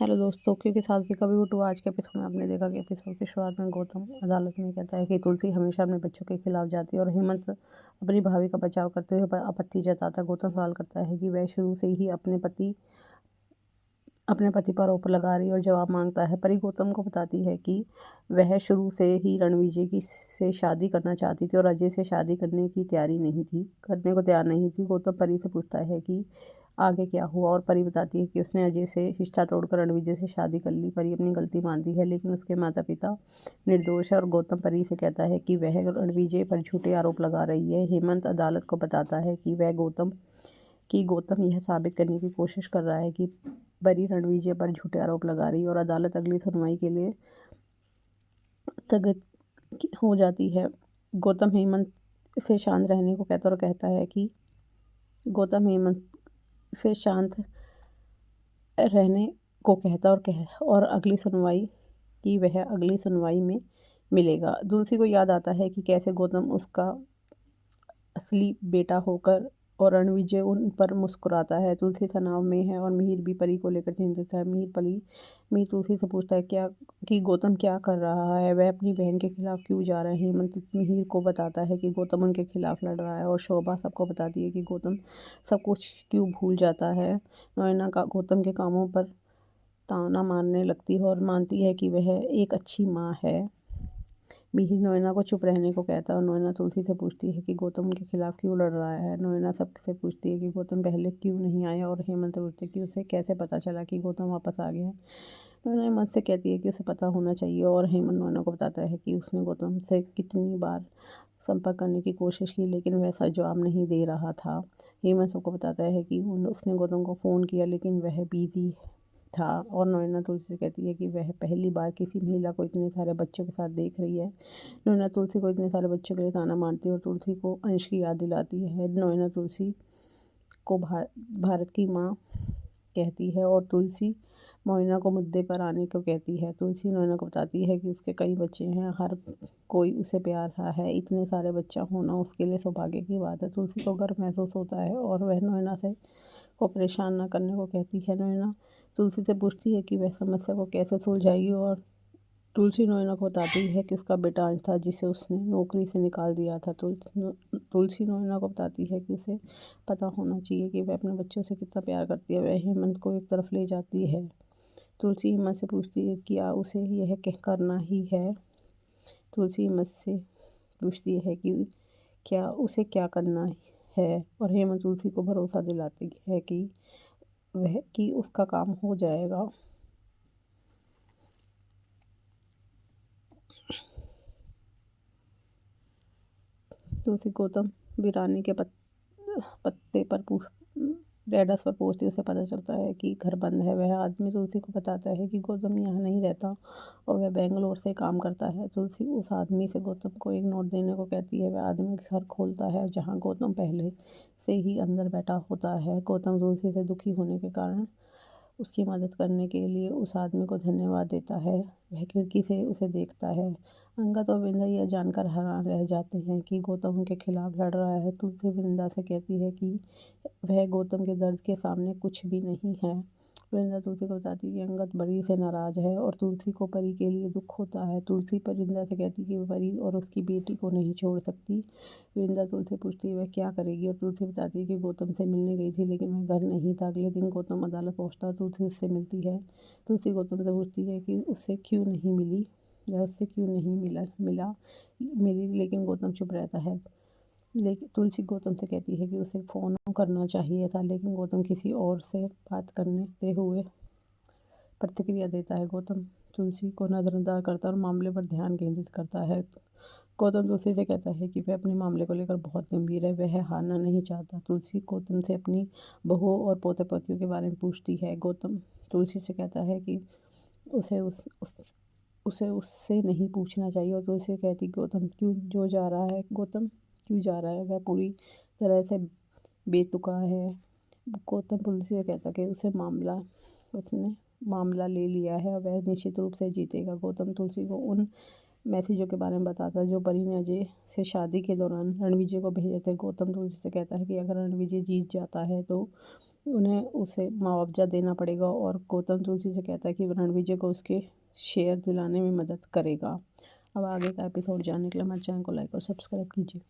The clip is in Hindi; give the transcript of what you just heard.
हेलो दोस्तों, क्योंकि सास भी कभी बहू आज के एपिसोड में आपने देखा कि एपिसोड की शुरुआत में गौतम अदालत में कहता है कि तुलसी हमेशा अपने बच्चों के खिलाफ जाती है और हेमंत अपनी भाभी का बचाव करते हुए आपत्ति जताता है। गौतम सवाल करता है कि वह शुरू से ही अपने पति पर आरोप लगा रही है और जवाब मांगता है। परी गौतम को बताती है कि वह शुरू से ही रणविजय की से शादी करना चाहती थी और अजय से शादी करने को तैयार नहीं थी। गौतम परी से पूछता है कि आगे क्या हुआ और परी बताती है कि उसने अजय से रिश्ता तोड़कर रणविजय से शादी कर ली। परी अपनी गलती मानती है लेकिन उसके माता पिता निर्दोष है और गौतम परी से कहता है कि वह रणविजय पर झूठे आरोप लगा रही है। हेमंत अदालत को बताता है कि गौतम यह साबित करने की कोशिश कर रहा है कि परी रणविजय पर झूठे आरोप लगा रही है और अदालत अगली सुनवाई के लिए स्थगित हो जाती है। गौतम हेमंत से शांत रहने को कहता और कहता है कि गौतम हेमंत से शांत रहने को कहता और अगली सुनवाई की वह अगली सुनवाई में मिलेगा। तुलसी को याद आता है कि कैसे गौतम उसका असली बेटा होकर और रणविजय उन पर मुस्कुराता है। तुलसी तनाव में है और मिहिर भी परी को लेकर चिंतित है। मिहिर तुलसी से पूछता है कि गौतम क्या कर रहा है, वह अपनी बहन के खिलाफ क्यों जा रहे हैं। हेमंत मिहिर को बताता है कि गौतम उनके खिलाफ लड़ रहा है और शोभा सबको बताती है कि गौतम सब कुछ क्यों भूल जाता है। नोएना का गौतम के कामों पर ताना मारने लगती है और मानती है कि वह एक अच्छी माँ है। मिहिर नोएना को चुप रहने को कहता है और नोएना तुलसी से पूछती है कि गौतम उनके खिलाफ क्यों लड़ रहा है। नोएना सबसे पूछती है कि गौतम पहले क्यों नहीं आया और हेमंत पूछते कि उसे कैसे पता चला कि गौतम वापस आ गया है। नोएना हेमंत से कहती है कि उसे पता होना चाहिए और हेमंत नोएना को बताता है कि उसने गौतम से कितनी बार संपर्क करने की कोशिश की लेकिन वह सच जवाब नहीं दे रहा था। हेमंत सबको बताता है कि उसने गौतम को फ़ोन किया लेकिन वह बिजी था और नोएना तुलसी से कहती है कि वह पहली बार किसी महिला को इतने सारे बच्चों के साथ देख रही है। नोएना तुलसी को इतने सारे बच्चों के लिए ताना मारती है और तुलसी को अंश की याद दिलाती है। नोएना तुलसी को भारत की माँ कहती है और तुलसी मोइना को मुद्दे पर आने को कहती है। तुलसी नोएना को बताती है कि उसके कई बच्चे हैं, हर कोई उसे प्यार रहा है, इतने सारे बच्चा होना उसके लिए सौभाग्य की बात है। तुलसी को गर्व महसूस होता है और वह नोएना से को परेशान ना करने को कहती है। नोएना तुलसी से पूछती है कि वह समस्या को कैसे सुलझाएगी और तुलसी नोएना को बताती है कि उसका बेटा अंश था जिसे उसने नौकरी से निकाल दिया था। तुलसी नोएना को बताती है कि उसे पता होना चाहिए कि वह अपने बच्चों से कितना प्यार करती है। वह हेमंत को एक तरफ ले जाती है। तुलसी हेमंत से पूछती है कि क्या उसे यह करना ही है। तुलसी हेमंत से पूछती है कि क्या उसे क्या करना है और हेमंत तुलसी को भरोसा दिलाती है कि उसका काम हो जाएगा। तुलसी गौतम वीरानी के पत्ते पर रेडस पर पहुंचती उसे पता चलता है कि घर बंद है। वह आदमी तुलसी को बताता है कि गौतम यहाँ नहीं रहता और वह बेंगलोर से काम करता है। तुलसी उस आदमी से गौतम को एक नोट देने को कहती है। वह आदमी घर खोलता है जहाँ गौतम पहले से ही अंदर बैठा होता है। गौतम तुलसी से दुखी होने के कारण उसकी मदद करने के लिए उस आदमी को धन्यवाद देता है। वह खिड़की से उसे देखता है। अंगद और वृंदा यह जानकर हैरान रह जाते हैं कि गौतम उनके खिलाफ लड़ रहा है। तुलसी वृंदा से कहती है कि वह गौतम के दर्द के सामने कुछ भी नहीं है। वृंदा तुलसी को बताती है कि अंगद परी से नाराज़ है और तुलसी को परी के लिए दुख होता है। तुलसी वृंदा से कहती है कि वह परी और उसकी बेटी को नहीं छोड़ सकती। वृंदा तुलसी पूछती है वह क्या करेगी और तुलसी बताती है कि गौतम से मिलने गई थी लेकिन वह घर नहीं था। अगले दिन गौतम अदालत पहुंचता और तुलसी उससे मिलती है। तुलसी गौतम से पूछती है कि उससे क्यों नहीं मिली या उससे क्यों नहीं मिली लेकिन गौतम चुप रहता है। लेकिन तुलसी गौतम से कहती है कि उसे फ़ोन करना चाहिए था लेकिन गौतम किसी और से बात करते हुए प्रतिक्रिया देता है। गौतम तुलसी को नज़रअंदाज करता है और मामले पर ध्यान केंद्रित करता है। गौतम तुलसी से कहता है कि वह अपने मामले को लेकर बहुत गंभीर है, वह हारना नहीं चाहता। तुलसी गौतम से अपनी बहुओं और पोते पोतियों के बारे में पूछती है। गौतम तुलसी से कहता है कि उसे उससे नहीं पूछना चाहिए और तुलसी कहती गौतम क्यों जा रहा है, वह पूरी तरह से बेतुका है। गौतम तुलसी से कहता कि उसने मामला ले लिया है और वह निश्चित रूप से जीतेगा। गौतम तुलसी को उन मैसेजों के बारे में बताता है जो परी ने अजय से शादी के दौरान रणविजय को भेजे थे। गौतम तुलसी से कहता है कि अगर रणविजय जीत जाता है तो उन्हें उसे मुआवजा देना पड़ेगा और गौतम तुलसी से कहता है कि रणविजय को उसके शेयर दिलाने में मदद करेगा। अब आगे का एपिसोड जानने के लिए हमारे चैनल को लाइक और सब्सक्राइब कीजिए।